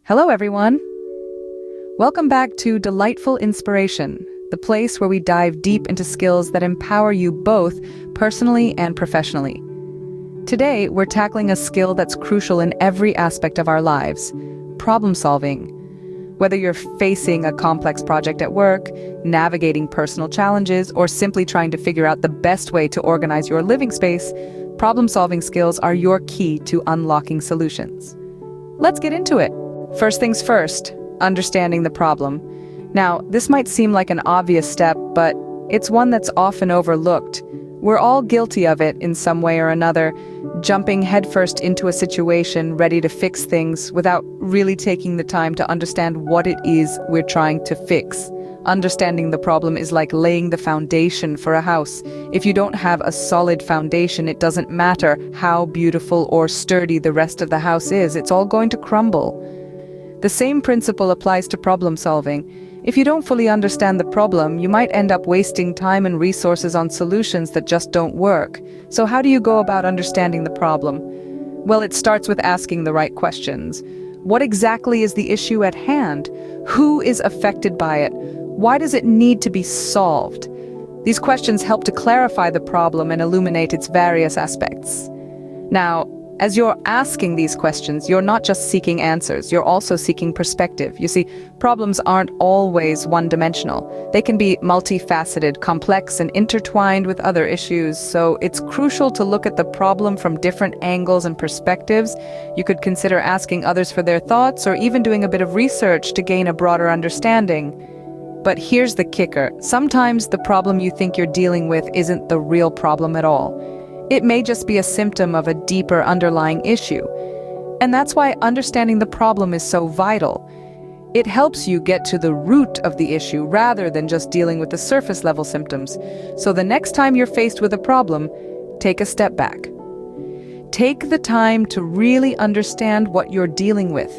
Hello, everyone. Welcome back to Delightful Inspiration, the place where we dive deep into skills that empower you both personally and professionally. Today, we're tackling a skill that's crucial in every aspect of our lives: problem solving. Whether you're facing a complex project at work, navigating personal challenges, or simply trying to figure out the best way to organize your living space, problem-solving skills are your key to unlocking solutions. Let's get into it. First things first, understanding the problem. Now, this might seem like an obvious step, but it's one that's often overlooked. We're all guilty of it in some way or another, jumping headfirst into a situation ready to fix things without really taking the time to understand what it is we're trying to fix. Understanding the problem is like laying the foundation for a house. If you don't have a solid foundation, it doesn't matter how beautiful or sturdy the rest of the house is, it's all going to crumble. The same principle applies to problem solving. If you don't fully understand the problem, you might end up wasting time and resources on solutions that just don't work. So how do you go about understanding the problem? Well, it starts with asking the right questions. What exactly is the issue at hand? Who is affected by it? Why does it need to be solved? These questions help to clarify the problem and illuminate its various aspects. Now, as you're asking these questions, you're not just seeking answers, you're also seeking perspective. You see, problems aren't always one-dimensional. They can be multifaceted, complex, and intertwined with other issues, so it's crucial to look at the problem from different angles and perspectives. You could consider asking others for their thoughts, or even doing a bit of research to gain a broader understanding. But here's the kicker. Sometimes the problem you think you're dealing with isn't the real problem at all. It may just be a symptom of a deeper underlying issue. And that's why understanding the problem is so vital. It helps you get to the root of the issue rather than just dealing with the surface level symptoms. So the next time you're faced with a problem, take a step back. Take the time to really understand what you're dealing with.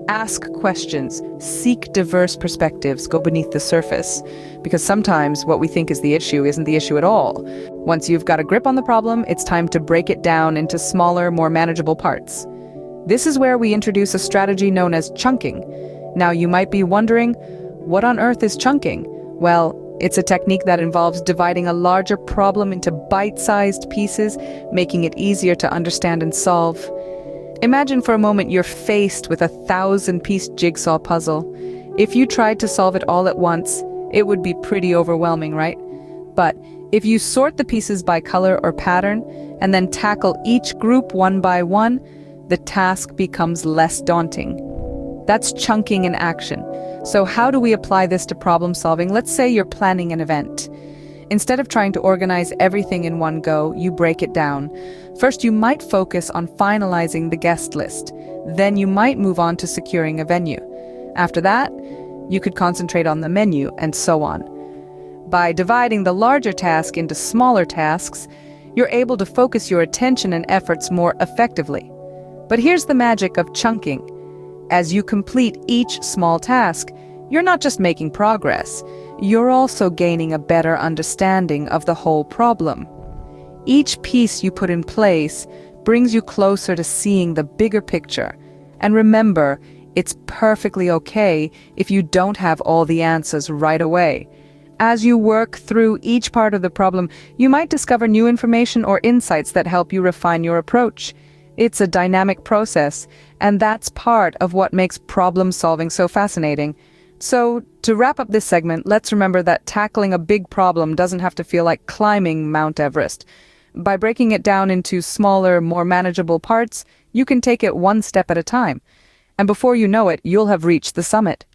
Ask questions, seek diverse perspectives, go beneath the surface. Because sometimes what we think is the issue isn't the issue at all. Once you've got a grip on the problem, it's time to break it down into smaller, more manageable parts. This is where we introduce a strategy known as chunking. Now you might be wondering, what on earth is chunking? Well, it's a technique that involves dividing a larger problem into bite-sized pieces, making it easier to understand and solve. Imagine for a moment you're faced with a 1,000-piece jigsaw puzzle. If you tried to solve it all at once, it would be pretty overwhelming, right? But if you sort the pieces by color or pattern, and then tackle each group one by one, the task becomes less daunting. That's chunking in action. So how do we apply this to problem solving? Let's say you're planning an event. Instead of trying to organize everything in one go, you break it down. First, you might focus on finalizing the guest list. Then you might move on to securing a venue. After that, you could concentrate on the menu, and so on. By dividing the larger task into smaller tasks, you're able to focus your attention and efforts more effectively. But here's the magic of chunking. As you complete each small task, you're not just making progress, you're also gaining a better understanding of the whole problem. Each piece you put in place brings you closer to seeing the bigger picture. And remember, it's perfectly okay if you don't have all the answers right away. As you work through each part of the problem, you might discover new information or insights that help you refine your approach. It's a dynamic process, and that's part of what makes problem solving so fascinating. So, to wrap up this segment, let's remember that tackling a big problem doesn't have to feel like climbing Mount Everest. By breaking it down into smaller, more manageable parts, you can take it one step at a time. And before you know it, you'll have reached the summit.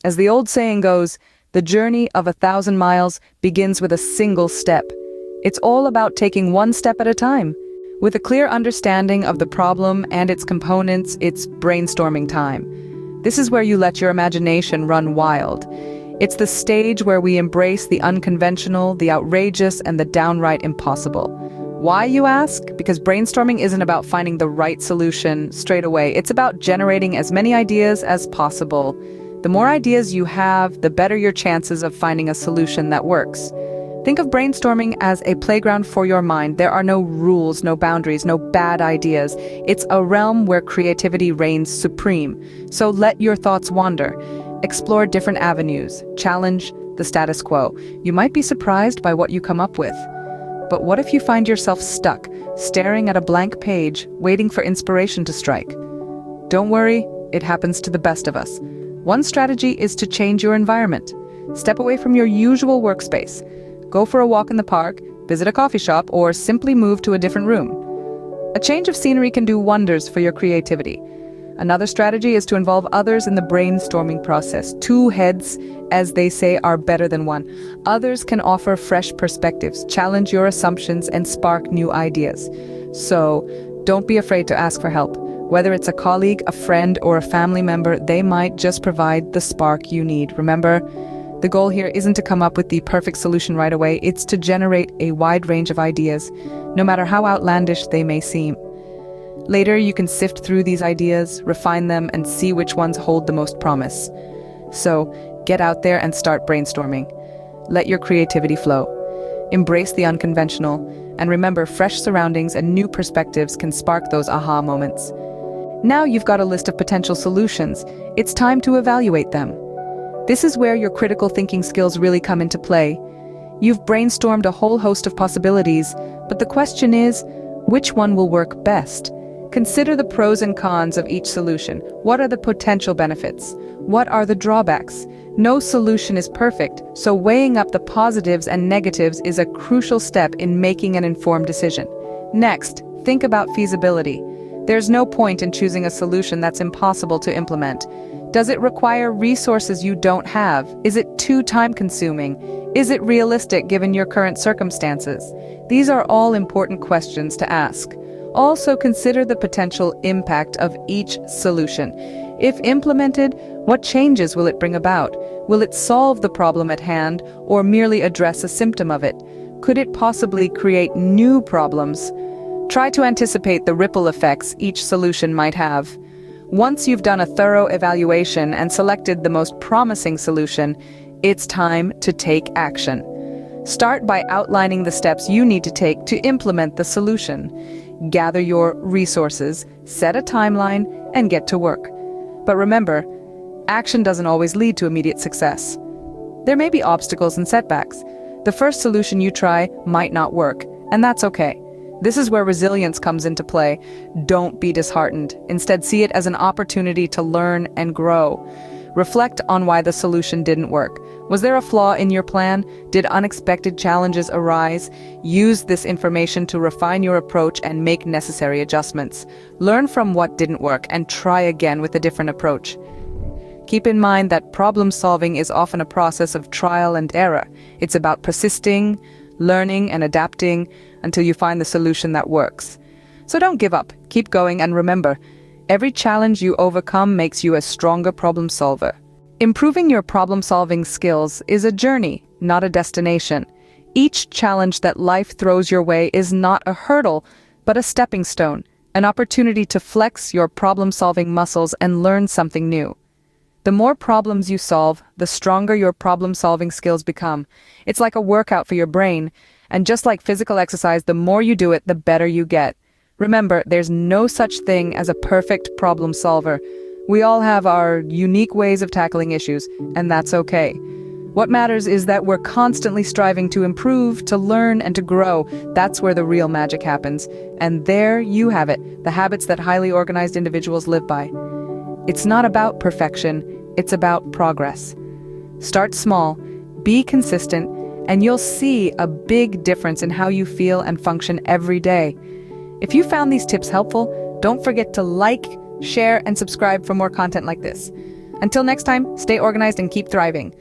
As the old saying goes, the journey of 1,000 miles begins with a single step. It's all about taking one step at a time. With a clear understanding of the problem and its components, it's brainstorming time. This is where you let your imagination run wild. It's the stage where we embrace the unconventional, the outrageous, and the downright impossible. Why, you ask? Because brainstorming isn't about finding the right solution straight away. It's about generating as many ideas as possible. The more ideas you have, the better your chances of finding a solution that works. Think of brainstorming as a playground for your mind. There are no rules, no boundaries, no bad ideas. It's a realm where creativity reigns supreme. So let your thoughts wander. Explore different avenues. Challenge the status quo. You might be surprised by what you come up with. But what if you find yourself stuck, staring at a blank page, waiting for inspiration to strike? Don't worry, it happens to the best of us. One strategy is to change your environment. Step away from your usual workspace. Go for a walk in the park, visit a coffee shop, or simply move to a different room. A change of scenery can do wonders for your creativity. Another strategy is to involve others in the brainstorming process. Two heads, as they say, are better than one. Others can offer fresh perspectives, challenge your assumptions, and spark new ideas. So, don't be afraid to ask for help. Whether it's a colleague, a friend, or a family member, they might just provide the spark you need. Remember, the goal here isn't to come up with the perfect solution right away, it's to generate a wide range of ideas, no matter how outlandish they may seem. Later, you can sift through these ideas, refine them, and see which ones hold the most promise. So, get out there and start brainstorming. Let your creativity flow. Embrace the unconventional, and remember, fresh surroundings and new perspectives can spark those aha moments. Now you've got a list of potential solutions. It's time to evaluate them. This is where your critical thinking skills really come into play. You've brainstormed a whole host of possibilities, but the question is, which one will work best? Consider the pros and cons of each solution. What are the potential benefits? What are the drawbacks? No solution is perfect, so weighing up the positives and negatives is a crucial step in making an informed decision. Next, think about feasibility. There's no point in choosing a solution that's impossible to implement. Does it require resources you don't have? Is it too time-consuming? Is it realistic given your current circumstances? These are all important questions to ask. Also consider the potential impact of each solution. If implemented, what changes will it bring about? Will it solve the problem at hand or merely address a symptom of it? Could it possibly create new problems? Try to anticipate the ripple effects each solution might have. Once you've done a thorough evaluation and selected the most promising solution, it's time to take action. Start by outlining the steps you need to take to implement the solution. Gather your resources, set a timeline, and get to work. But remember, action doesn't always lead to immediate success. There may be obstacles and setbacks. The first solution you try might not work, and that's okay. This is where resilience comes into play. Don't be disheartened. Instead, see it as an opportunity to learn and grow. Reflect on why the solution didn't work. Was there a flaw in your plan? Did unexpected challenges arise? Use this information to refine your approach and make necessary adjustments. Learn from what didn't work and try again with a different approach. Keep in mind that problem solving is often a process of trial and error. It's about persisting, learning, and adapting until you find the solution that works. So don't give up. Keep going, and remember, every challenge you overcome makes you a stronger problem solver. Improving your problem-solving skills is a journey, not a destination. Each challenge that life throws your way is not a hurdle, but a stepping stone, an opportunity to flex your problem-solving muscles and learn something new. The more problems you solve, the stronger your problem-solving skills become. It's like a workout for your brain, and just like physical exercise, the more you do it, the better you get. Remember, there's no such thing as a perfect problem solver. We all have our unique ways of tackling issues, and that's okay. What matters is that we're constantly striving to improve, to learn, and to grow. That's where the real magic happens. And there you have it, the habits that highly organized individuals live by. It's not about perfection, it's about progress. Start small, be consistent, and you'll see a big difference in how you feel and function every day. If you found these tips helpful, don't forget to like, share, and subscribe for more content like this. Until next time, stay organized and keep thriving.